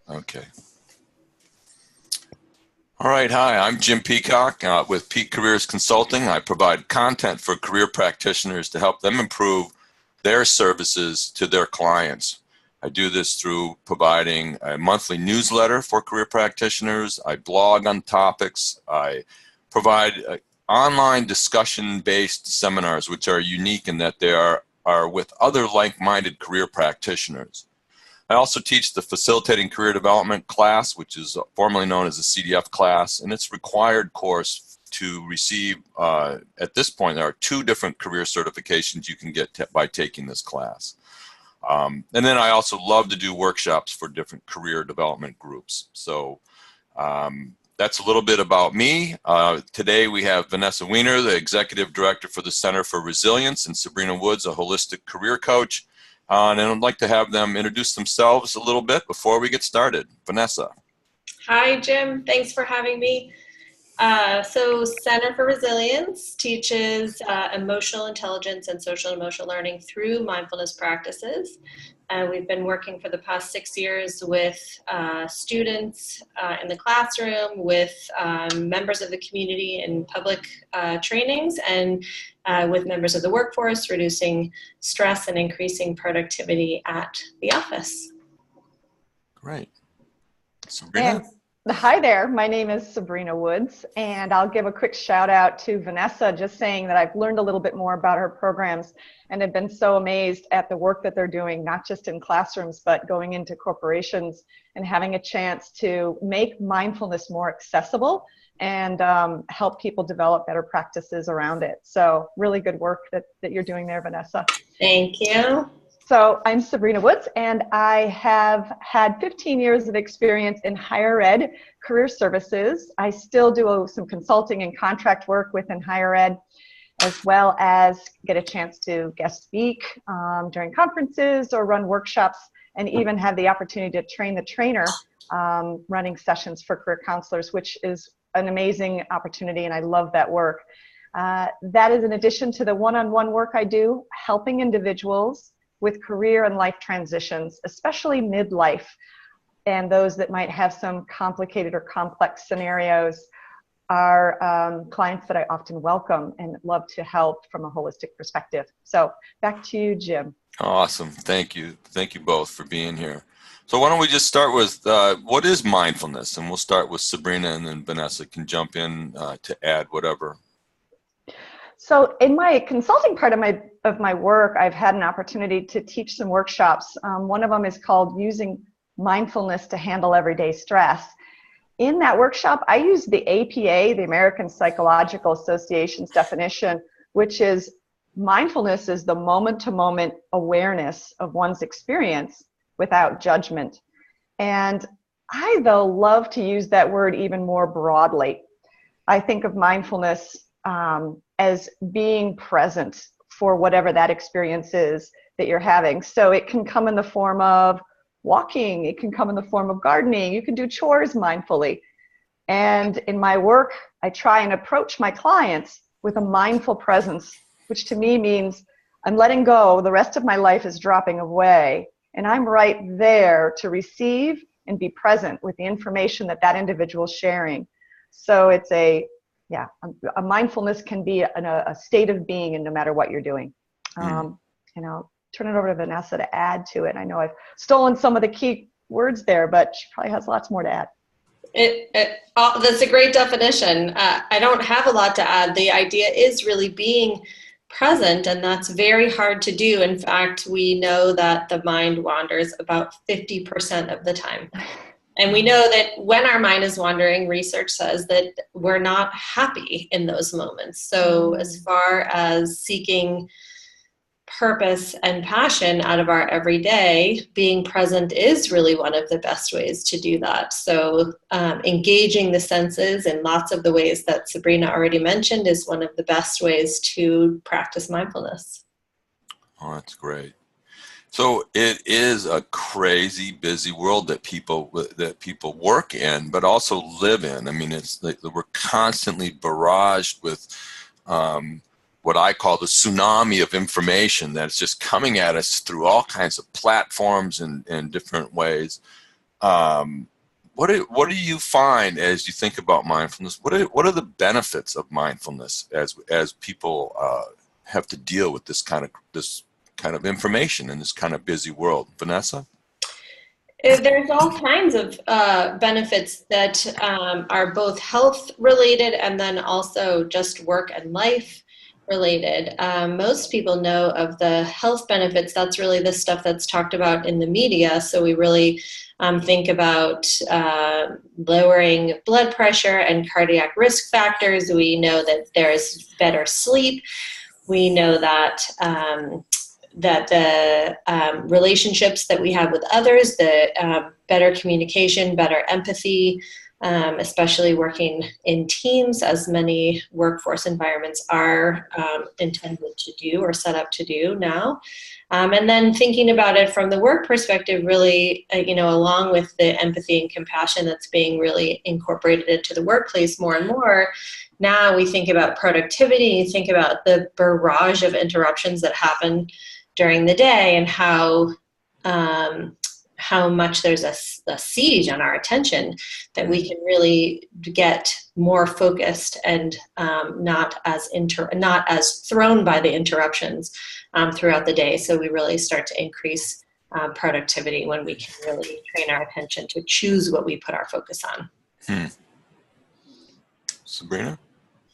Okay. All right. Hi, I'm Jim Peacock with Peak Careers Consulting. I provide content for career practitioners to help them improve their services to their clients. I do this through providing a monthly newsletter for career practitioners. I blog on topics. I provide online discussion-based seminars, which are unique in that they are with other like-minded career practitioners. I also teach the Facilitating Career Development class, which is formerly known as the CDF class, and it's a required course to receive. At this point, there are 2 different career certifications you can get by taking this class. And then I also love to do workshops for different career development groups. So that's a little bit about me. Today we have Vanessa Weiner, the Executive Director for the Center for Resilience, and Sabrina Woods, a holistic career coach. And I'd like to have them introduce themselves a little bit before we get started. Vanessa. Hi, Jim. Thanks for having me. So Center for Resilience teaches emotional intelligence and social and emotional learning through mindfulness practices. We've been working for the past 6 years with students in the classroom, with members of the community in public trainings, and with members of the workforce, reducing stress and increasing productivity at the office. Great. Sabrina? Hi there, my name is Sabrina Woods, and I'll give a quick shout out to Vanessa, just saying that I've learned a little bit more about her programs and have been so amazed at the work that they're doing, not just in classrooms, but going into corporations and having a chance to make mindfulness more accessible and help people develop better practices around it. So really good work that you're doing there, Vanessa. Thank you. So I'm Sabrina Woods, and I have had 15 years of experience in higher ed career services. I still do some consulting and contract work within higher ed, as well as get a chance to guest speak during conferences or run workshops, and even have the opportunity to train the trainer running sessions for career counselors, which is an amazing opportunity, and I love that work. That is in addition to the one-on-one work I do, helping individuals with career and life transitions, especially midlife, and those that might have some complicated or complex scenarios are clients that I often welcome and love to help from a holistic perspective. So back to you, Jim. Awesome. Thank you. Thank you both for being here. So why don't we just start with what is mindfulness? And we'll start with Sabrina, and then Vanessa can jump in to add whatever. So in my consulting part of my work, I've had an opportunity to teach some workshops. One of them is called Using Mindfulness to Handle Everyday Stress. In that workshop, I use the APA, the American Psychological Association's definition, which is mindfulness is the moment-to-moment awareness of one's experience without judgment. And I, though, love to use that word even more broadly. I think of mindfulness as being present for whatever that experience is that you're having. So it can come in the form of walking, it can come in the form of gardening, you can do chores mindfully. And in my work, I try and approach my clients with a mindful presence, which to me means I'm letting go, the rest of my life is dropping away, and I'm right there to receive and be present with the information that that individual is sharing. So it's a mindfulness can be a state of being, and no matter what you're doing. Turn it over to Vanessa to add to it. I know I've stolen some of the key words there, but she probably has lots more to add. That's a great definition. I don't have a lot to add. The idea is really being present, and that's very hard to do. In fact, we know that the mind wanders about 50% of the time. And we know that when our mind is wandering, research says that we're not happy in those moments. So as far as seeking purpose and passion out of our everyday, being present is really one of the best ways to do that. So engaging the senses in lots of the ways that Sabrina already mentioned is one of the best ways to practice mindfulness. Oh, that's great. So it is a crazy busy world that people work in, but also live in. I mean, it's like we're constantly barraged with what I call the tsunami of information that's just coming at us through all kinds of platforms and different ways. what do you find as you think about mindfulness? What are the benefits of mindfulness as people have to deal with this kind of information in this kind of busy world? Vanessa? There's all kinds of benefits that are both health related and then also just work and life related. Most people know of the health benefits. That's really the stuff that's talked about in the media. So we really think about lowering blood pressure and cardiac risk factors. We know that there's better sleep. We know that the relationships that we have with others, the better communication, better empathy, especially working in teams, as many workforce environments are intended to do or set up to do now. And then thinking about it from the work perspective, really, along with the empathy and compassion that's being really incorporated into the workplace more and more, now we think about productivity, you think about the barrage of interruptions that happen during the day and how much there's a siege on our attention, that we can really get more focused and not as thrown by the interruptions throughout the day. So we really start to increase productivity when we can really train our attention to choose what we put our focus on. Sabrina?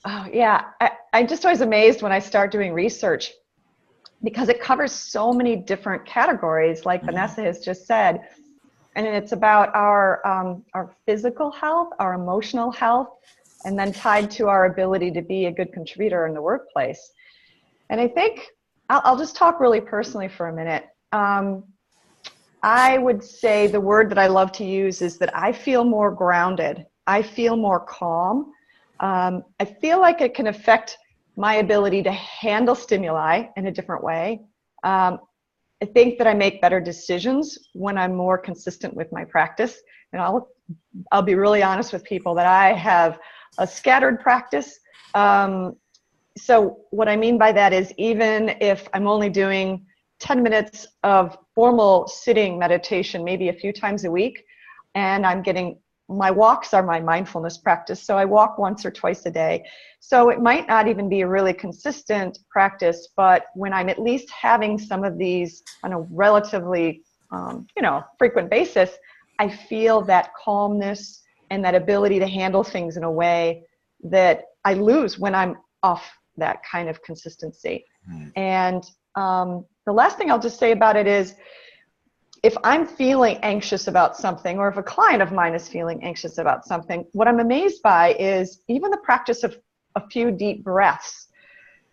Oh, yeah. I'm just always amazed when I start doing research, because it covers so many different categories, like Vanessa has just said. And it's about our physical health, our emotional health, and then tied to our ability to be a good contributor in the workplace. And I think I'll just talk really personally for a minute. I would say the word that I love to use is that I feel more grounded. I feel more calm. I feel like it can affect my ability to handle stimuli in a different way. I think that I make better decisions when I'm more consistent with my practice. And I'll be really honest with people that I have a scattered practice. So what I mean by that is, even if I'm only doing 10 minutes of formal sitting meditation, maybe a few times a week, and my walks are my mindfulness practice. So I walk once or twice a day. So it might not even be a really consistent practice, but when I'm at least having some of these on a relatively, frequent basis, I feel that calmness and that ability to handle things in a way that I lose when I'm off that kind of consistency. And the last thing I'll just say about it is, if I'm feeling anxious about something, or if a client of mine is feeling anxious about something, what I'm amazed by is even the practice of a few deep breaths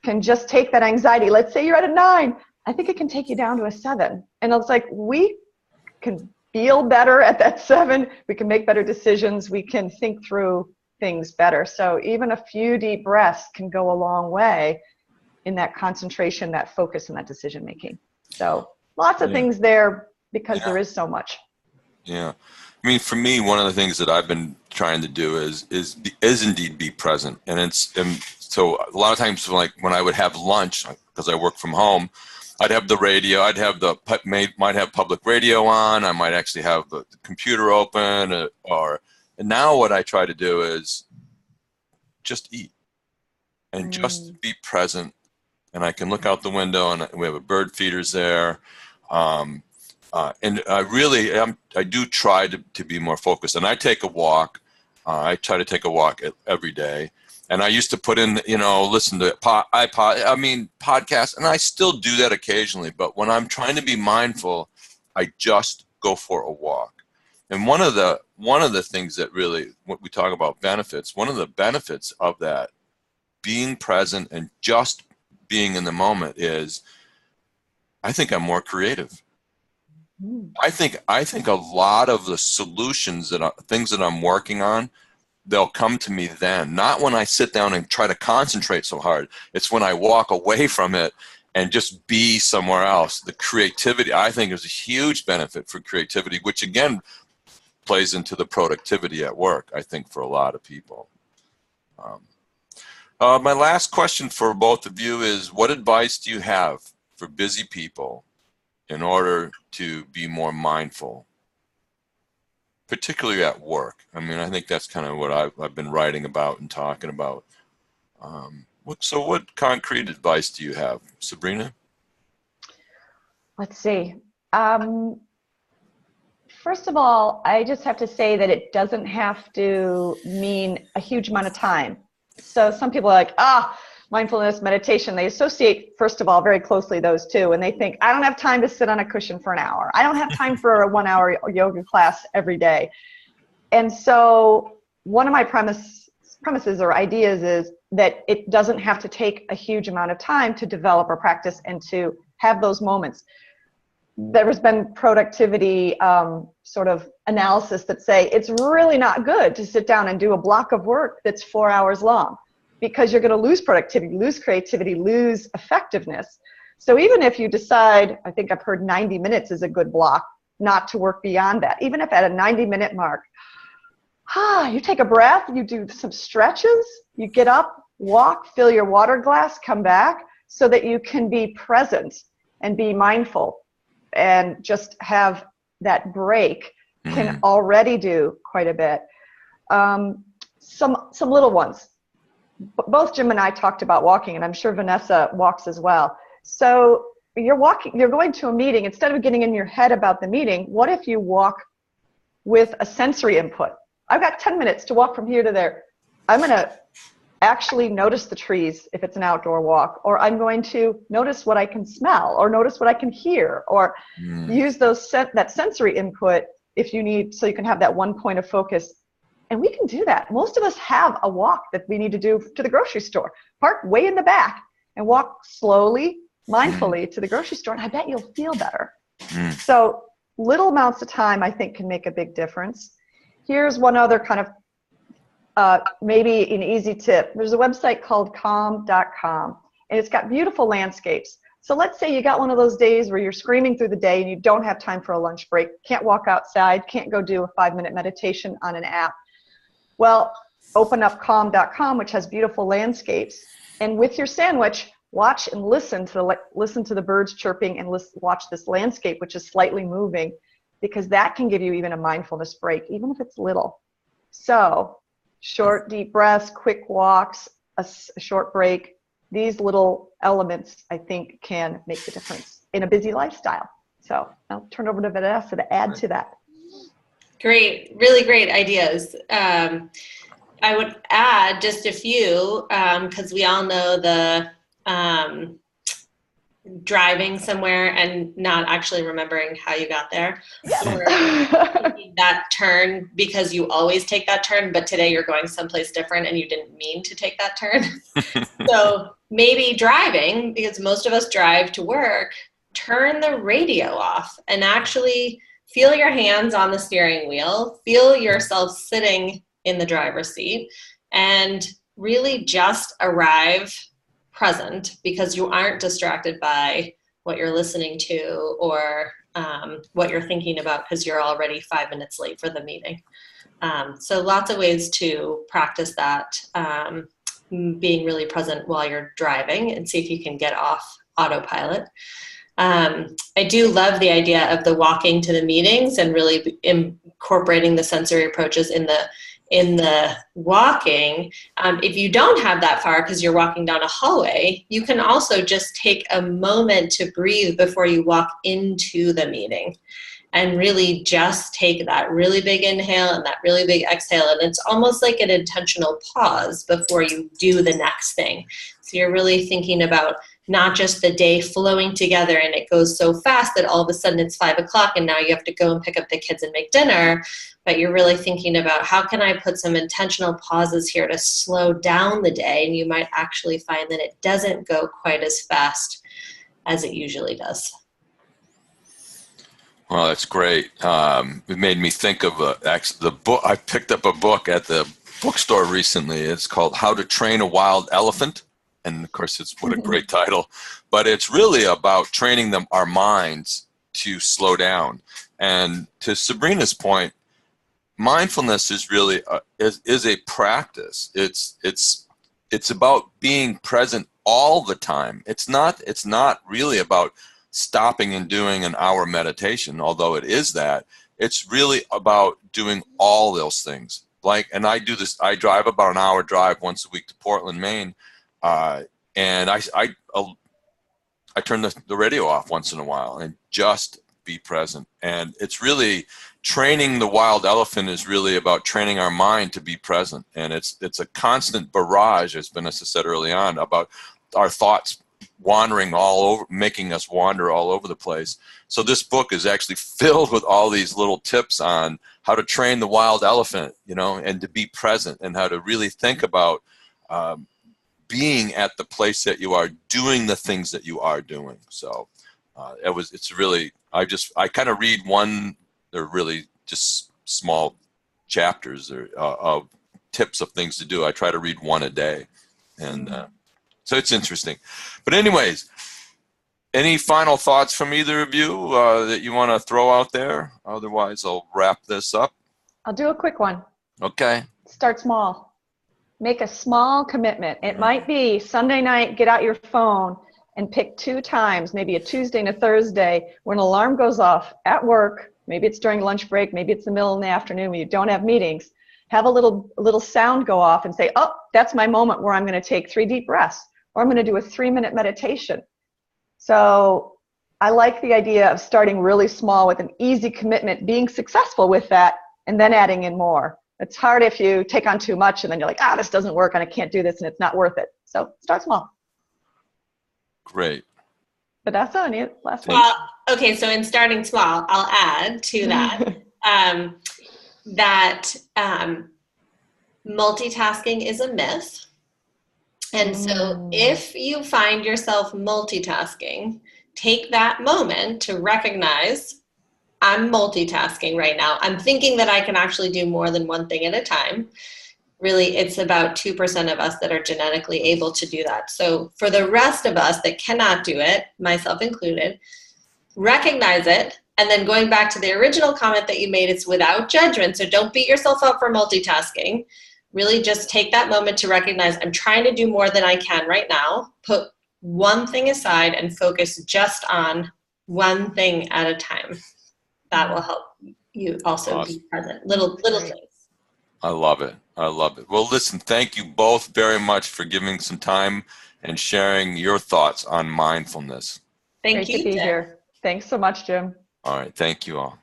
can just take that anxiety. Let's say you're at a 9. I think it can take you down to a 7. And it's like, we can feel better at that 7. We can make better decisions. We can think through things better. So even a few deep breaths can go a long way in that concentration, that focus, and that decision making. So lots of things there, because there is so much. Yeah. I mean, for me, one of the things that I've been trying to do is indeed be present. And so a lot of times, like when I would have lunch, because I work from home, I'd have the radio, might have public radio on, I might actually have the computer open, and now what I try to do is just eat and just be present. And I can look out the window, and we have a bird feeders there. And I do try to be more focused. And I take a walk. I try to take a walk every day. And I used to put in, listen to podcasts, and I still do that occasionally. But when I'm trying to be mindful, I just go for a walk. And one of the things that really, when we talk about benefits, one of the benefits of that, being present and just being in the moment, is I think I'm more creative. I think a lot of the solutions things that I'm working on, they'll come to me then, not when I sit down and try to concentrate so hard. It's when I walk away from it and just be somewhere else. The creativity, I think, is a huge benefit for creativity, which again plays into the productivity at work, I think, for a lot of people. My last question for both of you is, what advice do you have for busy people in order to be more mindful? particularly at work? I mean, I think that's kind of what I've been writing about and talking about. So what concrete advice do you have, Sabrina? Let's see. First of all, I just have to say that it doesn't have to mean a huge amount of time. So some people are like, mindfulness, meditation, they associate, first of all, very closely those two. And they think, I don't have time to sit on a cushion for an hour. I don't have time for a 1 hour yoga class every day. And so one of my premises or ideas is that it doesn't have to take a huge amount of time to develop or practice and to have those moments. There has been productivity sort of analysis that say it's really not good to sit down and do a block of work that's 4 hours long, because you're going to lose productivity, lose creativity, lose effectiveness. So even if you decide, I think I've heard 90 minutes is a good block, not to work beyond that. Even if at a 90-minute mark, you take a breath, you do some stretches, you get up, walk, fill your water glass, come back, so that you can be present and be mindful and just have that break can already do quite a bit. Some little ones. Both Jim and I talked about walking, and I'm sure Vanessa walks as well. So you're walking, you're going to a meeting. Instead of getting in your head about the meeting, what if you walk with a sensory input? I've got 10 minutes to walk from here to there. I'm going to actually notice the trees if it's an outdoor walk, or I'm going to notice what I can smell, or notice what I can hear, or use that sensory input if you need, so you can have that one point of focus. And we can do that. Most of us have a walk that we need to do to the grocery store. Park way in the back and walk slowly, mindfully to the grocery store, and I bet you'll feel better. So little amounts of time, I think, can make a big difference. Here's one other kind of maybe an easy tip. There's a website called calm.com, and it's got beautiful landscapes. So let's say you got one of those days where you're screaming through the day and you don't have time for a lunch break, can't walk outside, can't go do a 5-minute meditation on an app. Well, open up calm.com, which has beautiful landscapes, and with your sandwich, watch and listen to the birds chirping, and watch this landscape, which is slightly moving, because that can give you even a mindfulness break, even if it's little. So short, deep breaths, quick walks, a short break, these little elements, I think, can make the difference in a busy lifestyle. So I'll turn over to Vanessa to add to that. Great, really great ideas. I would add just a few, because we all know the driving somewhere and not actually remembering how you got there, or taking that turn because you always take that turn, but today you're going someplace different and you didn't mean to take that turn. So maybe driving, because most of us drive to work, turn the radio off and actually feel your hands on the steering wheel, feel yourself sitting in the driver's seat, and really just arrive present, because you aren't distracted by what you're listening to or what you're thinking about, because you're already 5 minutes late for the meeting. So lots of ways to practice that, being really present while you're driving, and see if you can get off autopilot. I do love the idea of the walking to the meetings and really incorporating the sensory approaches in the walking. If you don't have that far because you're walking down a hallway, you can also just take a moment to breathe before you walk into the meeting, and really just take that really big inhale and that really big exhale. And it's almost like an intentional pause before you do the next thing. So you're really thinking about not just the day flowing together and it goes so fast that all of a sudden it's 5 o'clock and now you have to go and pick up the kids and make dinner, but you're really thinking about how can I put some intentional pauses here to slow down the day, and you might actually find that it doesn't go quite as fast as it usually does. Well, that's great. It made me think of the book. I picked up a book at the bookstore recently. It's called How to Train a Wild Elephant. And of course, what a great title. But it's really about training our minds to slow down. And to Sabrina's point, mindfulness is really is a practice. It's about being present all the time. It's not really about stopping and doing an hour meditation, although it is that. it's really about doing all those things. Like, and I do this, I drive about an hour drive once a week to Portland, Maine. And I turn the radio off once in a while and just be present. And it's really training the wild elephant is really about training our mind to be present. And it's a constant barrage, as Vanessa said early on, about our thoughts wandering all over, making us wander all over the place. So this book is actually filled with all these little tips on how to train the wild elephant, you know, and to be present, and how to really think about being at the place that you are, doing the things that you are doing. So it's really, I kind of read one, they're really just small chapters of tips of things to do. I try to read one a day. And so it's interesting. But anyways, any final thoughts from either of you that you want to throw out there? Otherwise, I'll wrap this up. I'll do a quick one. Okay. Start small. Make a small commitment. It might be Sunday night, get out your phone and pick 2 times, maybe a Tuesday and a Thursday, when an alarm goes off at work. Maybe it's during lunch break, maybe it's the middle of the afternoon when you don't have meetings. Have a little sound go off and say, oh, that's my moment where I'm going to take 3 deep breaths, or I'm going to do a 3-minute meditation. So I like the idea of starting really small with an easy commitment, being successful with that, and then adding in more. It's hard if you take on too much and then you're like, this doesn't work and I can't do this and it's not worth it. So start small. Great. Vanessa, any last one? Well, okay, so in starting small, I'll add to that that multitasking is a myth. And so if you find yourself multitasking, take that moment to recognize, I'm multitasking right now. I'm thinking that I can actually do more than one thing at a time. Really, it's about 2% of us that are genetically able to do that. So for the rest of us that cannot do it, myself included, recognize it. And then going back to the original comment that you made, it's without judgment. So don't beat yourself up for multitasking. Really just take that moment to recognize, I'm trying to do more than I can right now. Put one thing aside and focus just on one thing at a time. That will help you also be present. Little things. I love it. I love it. Well, listen, thank you both very much for giving some time and sharing your thoughts on mindfulness. Thank Great you, to be Jim. here. Thanks so much, Jim. All right. Thank you all.